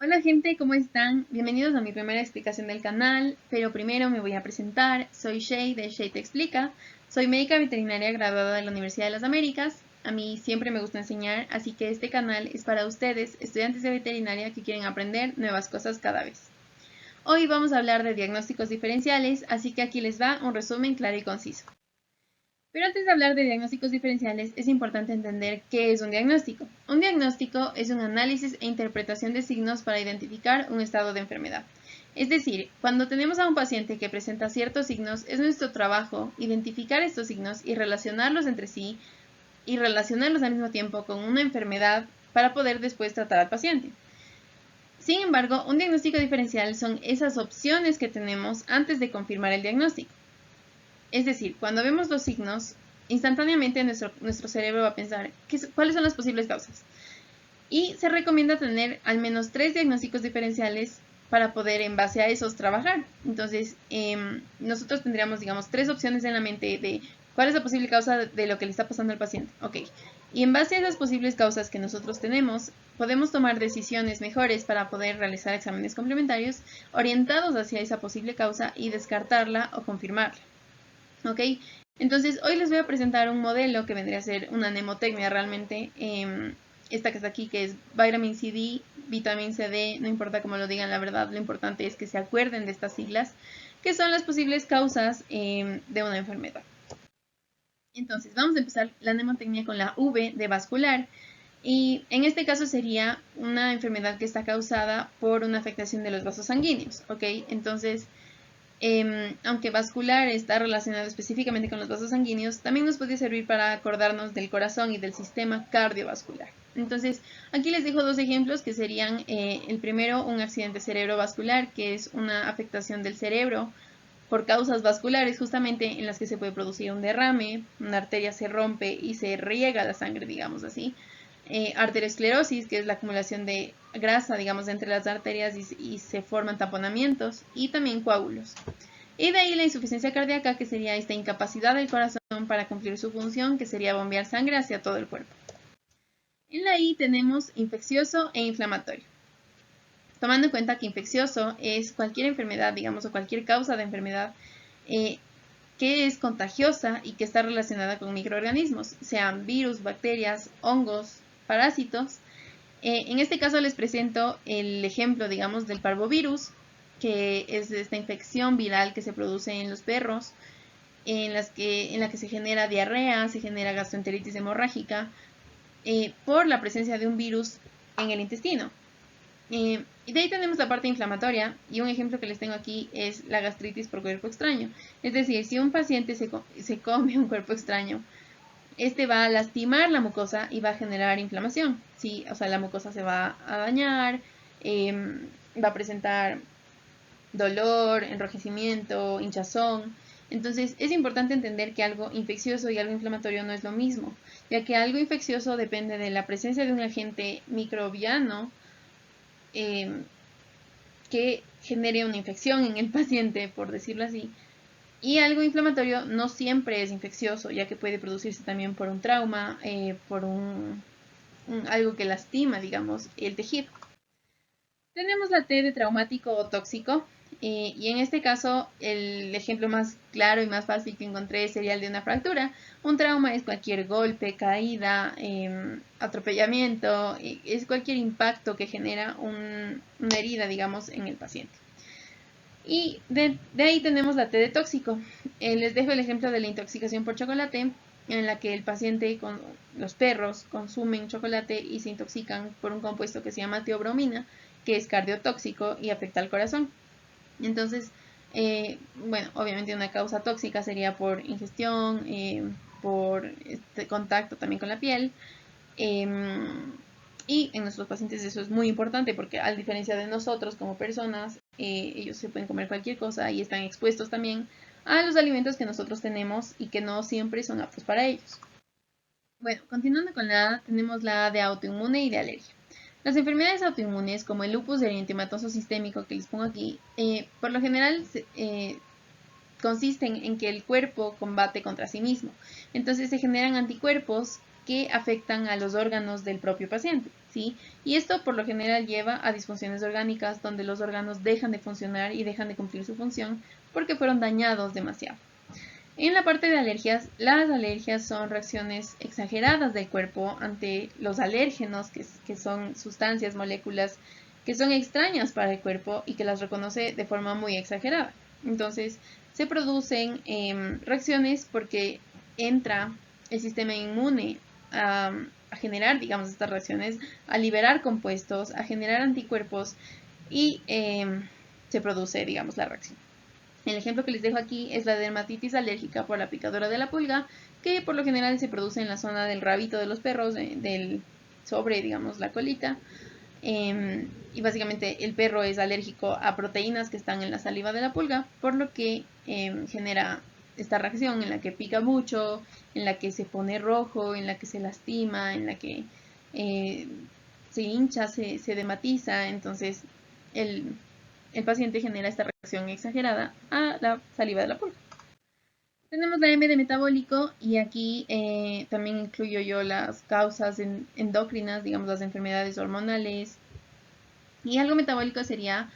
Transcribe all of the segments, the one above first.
Hola gente, ¿cómo están? Bienvenidos a mi primera explicación del canal, pero primero me voy a presentar. Soy Shay de Shay Te Explica. Soy médica veterinaria graduada de la Universidad de las Américas. A mí siempre me gusta enseñar, así que este canal es para ustedes, estudiantes de veterinaria que quieren aprender nuevas cosas cada vez. Hoy vamos a hablar de diagnósticos diferenciales, así que aquí les va un resumen claro y conciso. Pero antes de hablar de diagnósticos diferenciales, es importante entender qué es un diagnóstico. Un diagnóstico es un análisis e interpretación de signos para identificar un estado de enfermedad. Es decir, cuando tenemos a un paciente que presenta ciertos signos, es nuestro trabajo identificar estos signos y relacionarlos entre sí y relacionarlos al mismo tiempo con una enfermedad para poder después tratar al paciente. Sin embargo, un diagnóstico diferencial son esas opciones que tenemos antes de confirmar el diagnóstico. Es decir, cuando vemos los signos, instantáneamente nuestro cerebro va a pensar cuáles son las posibles causas. Y se recomienda tener al menos 3 diagnósticos diferenciales para poder en base a esos trabajar. Entonces, nosotros tendríamos, digamos, 3 opciones en la mente de cuál es la posible causa de lo que le está pasando al paciente. Ok. Y en base a esas posibles causas que nosotros tenemos, podemos tomar decisiones mejores para poder realizar exámenes complementarios orientados hacia esa posible causa y descartarla o confirmarla. ¿Ok? Entonces, hoy les voy a presentar un modelo que vendría a ser una mnemotecnia realmente. Esta que está aquí, que es vitamin CD, vitamin CD, no importa cómo lo digan, la verdad, lo importante es que se acuerden de estas siglas, que son las posibles causas de una enfermedad. Entonces, vamos a empezar la mnemotecnia con la V de vascular. Y en este caso sería una enfermedad que está causada por una afectación de los vasos sanguíneos, ¿ok? Entonces, aunque vascular está relacionado específicamente con los vasos sanguíneos, también nos puede servir para acordarnos del corazón y del sistema cardiovascular. Entonces, aquí les dejo dos ejemplos que serían el primero, un accidente cerebrovascular, que es una afectación del cerebro por causas vasculares, justamente en las que se puede producir un derrame, una arteria se rompe y se riega la sangre, digamos así. Arteriosclerosis, que es la acumulación de grasa, digamos, entre las arterias y se forman taponamientos, y también coágulos. Y de ahí la insuficiencia cardíaca, que sería esta incapacidad del corazón para cumplir su función, que sería bombear sangre hacia todo el cuerpo. En la I tenemos infeccioso e inflamatorio. Tomando en cuenta que infeccioso es cualquier enfermedad, digamos, o cualquier causa de enfermedad eh, que es contagiosa y que está relacionada con microorganismos, sean virus, bacterias, hongos, parásitos. En este caso les presento el ejemplo, digamos, del parvovirus, que es esta infección viral que se produce en los perros, en la que se genera diarrea, se genera gastroenteritis hemorrágica, por la presencia de un virus en el intestino. Y de ahí tenemos la parte inflamatoria, y un ejemplo que les tengo aquí es la gastritis por cuerpo extraño. Es decir, si un paciente se come un cuerpo extraño, este va a lastimar la mucosa y va a generar inflamación. Sí, o sea, la mucosa se va a dañar, va a presentar dolor, enrojecimiento, hinchazón. Entonces, es importante entender que algo infeccioso y algo inflamatorio no es lo mismo, ya que algo infeccioso depende de la presencia de un agente microbiano eh, que genere una infección en el paciente, por decirlo así. Y algo inflamatorio no siempre es infeccioso, ya que puede producirse también por un trauma, por algo que lastima, digamos, el tejido. Tenemos la T de traumático o tóxico, y en este caso el ejemplo más claro y más fácil que encontré sería el de una fractura. Un trauma es cualquier golpe, caída, atropellamiento, es cualquier impacto que genera una herida, digamos, en el paciente. Y de ahí tenemos la T de tóxico. Les dejo el ejemplo de la intoxicación por chocolate, en la que el paciente con los perros consumen chocolate y se intoxican por un compuesto que se llama teobromina, que es cardiotóxico y afecta al corazón. Entonces, bueno, obviamente una causa tóxica sería por ingestión, por este contacto también con la piel. Y en nuestros pacientes eso es muy importante porque a diferencia de nosotros como personas, ellos se pueden comer cualquier cosa y están expuestos también a los alimentos que nosotros tenemos y que no siempre son aptos para ellos. Bueno, continuando con la A, tenemos la A de autoinmune y de alergia. Las enfermedades autoinmunes, como el lupus eritematoso sistémico que les pongo aquí, por lo general consisten en que el cuerpo combate contra sí mismo. Entonces se generan anticuerpos que afectan a los órganos del propio paciente. ¿sí? Y esto por lo general lleva a disfunciones orgánicas donde los órganos dejan de funcionar y dejan de cumplir su función porque fueron dañados demasiado. En la parte de alergias, las alergias son reacciones exageradas del cuerpo ante los alérgenos, que son sustancias, moléculas que son extrañas para el cuerpo y que las reconoce de forma muy exagerada. Entonces, se producen reacciones porque entra el sistema inmune a generar, digamos, estas reacciones, a liberar compuestos, a generar anticuerpos y se produce, digamos, la reacción. El ejemplo que les dejo aquí es la dermatitis alérgica por la picadura de la pulga, que por lo general se produce en la zona del rabito de los perros, sobre, digamos, la colita. Y básicamente el perro es alérgico a proteínas que están en la saliva de la pulga, por lo que genera esta reacción en la que pica mucho, en la que se pone rojo, en la que se lastima, en la que se hincha, se dematiza. Entonces el paciente genera esta reacción exagerada a la saliva de la pulga. Tenemos la M de metabólico y aquí también incluyo yo las causas endocrinas, digamos las enfermedades hormonales. Y algo metabólico sería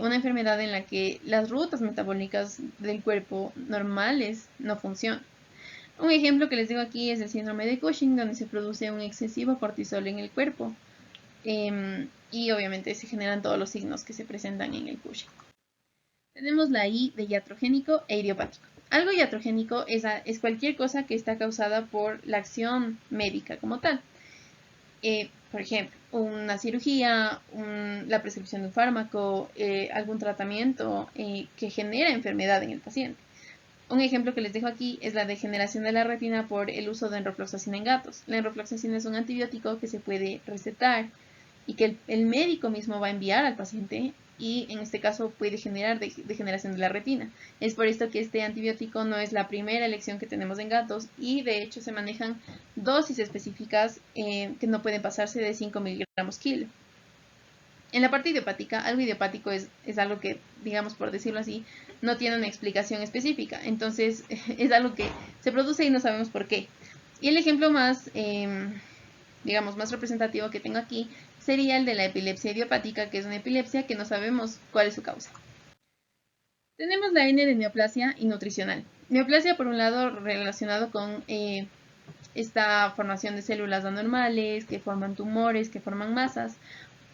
una enfermedad en la que las rutas metabólicas del cuerpo normales no funcionan. Un ejemplo que les digo aquí es el síndrome de Cushing, donde se produce un excesivo cortisol en el cuerpo. Y obviamente se generan todos los signos que se presentan en el Cushing. Tenemos la I de iatrogénico e idiopático. Algo iatrogénico es cualquier cosa que está causada por la acción médica como tal. Por ejemplo, una cirugía, la prescripción de un fármaco, algún tratamiento que genera enfermedad en el paciente. Un ejemplo que les dejo aquí es la degeneración de la retina por el uso de enrofloxacina en gatos. La enrofloxacina es un antibiótico que se puede recetar y que el médico mismo va a enviar al paciente y en este caso puede generar degeneración de la retina. Es por esto que este antibiótico no es la primera elección que tenemos en gatos y de hecho se manejan dosis específicas que no pueden pasarse de 5 miligramos kilo. En la parte idiopática, algo idiopático es algo que, digamos por decirlo así, no tiene una explicación específica. Entonces es algo que se produce y no sabemos por qué. Y el ejemplo más, digamos, más representativo que tengo aquí sería el de la epilepsia idiopática, que es una epilepsia que no sabemos cuál es su causa. Tenemos la N de neoplasia y nutricional. Neoplasia, por un lado, relacionado con esta formación de células anormales que forman tumores, que forman masas.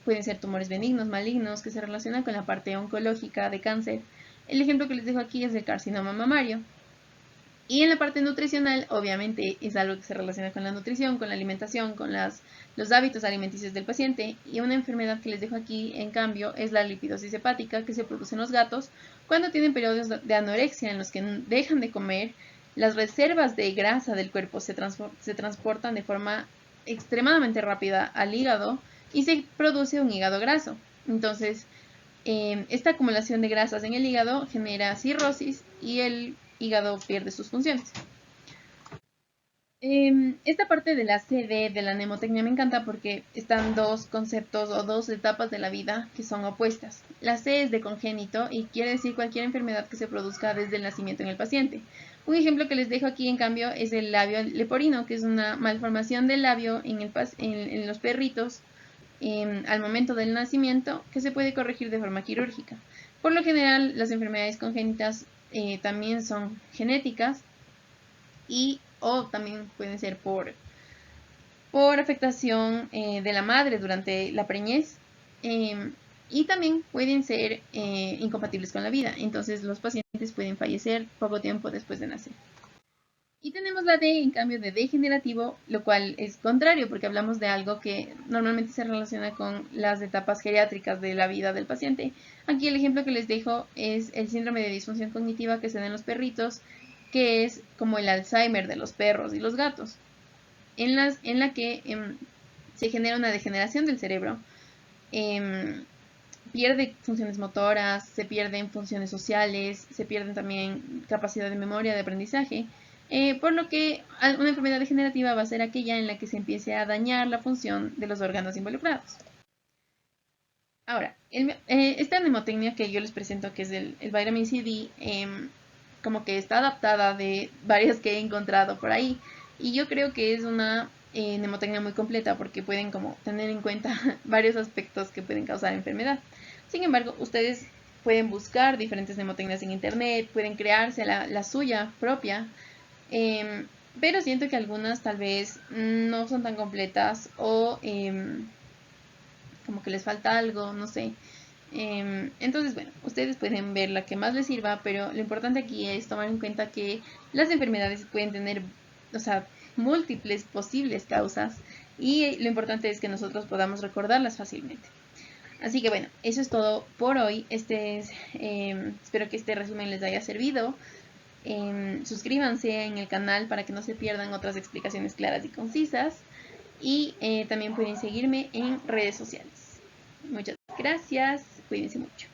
Pueden ser tumores benignos, malignos, que se relacionan con la parte oncológica de cáncer. El ejemplo que les dejo aquí es el carcinoma mamario. Y en la parte nutricional, obviamente, es algo que se relaciona con la nutrición, con la alimentación, con los hábitos alimenticios del paciente. Y una enfermedad que les dejo aquí, en cambio, es la lipidosis hepática que se produce en los gatos cuando tienen periodos de anorexia en los que dejan de comer. Las reservas de grasa del cuerpo se transportan de forma extremadamente rápida al hígado y se produce un hígado graso. Entonces, esta acumulación de grasas en el hígado genera cirrosis y el hígado pierde sus funciones. Esta parte de la CD, de la mnemotecnia, me encanta porque están dos conceptos o dos etapas de la vida que son opuestas. La C es de congénito y quiere decir cualquier enfermedad que se produzca desde el nacimiento en el paciente. Un ejemplo que les dejo aquí, en cambio, es el labio leporino, que es una malformación del labio en los perritos al momento del nacimiento que se puede corregir de forma quirúrgica. Por lo general, las enfermedades congénitas también son genéticas o también pueden ser por afectación de la madre durante la preñez y también pueden ser incompatibles con la vida. Entonces los pacientes pueden fallecer poco tiempo después de nacer. Y tenemos la D en cambio de degenerativo, lo cual es contrario porque hablamos de algo que normalmente se relaciona con las etapas geriátricas de la vida del paciente. Aquí el ejemplo que les dejo es el síndrome de disfunción cognitiva que se da en los perritos, que es como el Alzheimer de los perros y los gatos, en la que se genera una degeneración del cerebro, pierde funciones motoras, se pierden funciones sociales, se pierden también capacidad de memoria, de aprendizaje, por lo que una enfermedad degenerativa va a ser aquella en la que se empiece a dañar la función de los órganos involucrados. Ahora, esta mnemotecnia que yo les presento, que es el Vitamin CD, como que está adaptada de varias que he encontrado por ahí. Y yo creo que es una mnemotecnia muy completa porque pueden como tener en cuenta varios aspectos que pueden causar enfermedad. Sin embargo, ustedes pueden buscar diferentes mnemotecnias en internet, pueden crearse la suya propia, pero siento que algunas tal vez no son tan completas o como que les falta algo, no sé. Entonces, bueno, ustedes pueden ver la que más les sirva, pero lo importante aquí es tomar en cuenta que las enfermedades pueden tener, o sea, múltiples posibles causas y lo importante es que nosotros podamos recordarlas fácilmente. Así que bueno, eso es todo por hoy. Espero que este resumen les haya servido. Suscríbanse en el canal para que no se pierdan otras explicaciones claras y concisas. Y también pueden seguirme en redes sociales. Muchas gracias, cuídense mucho.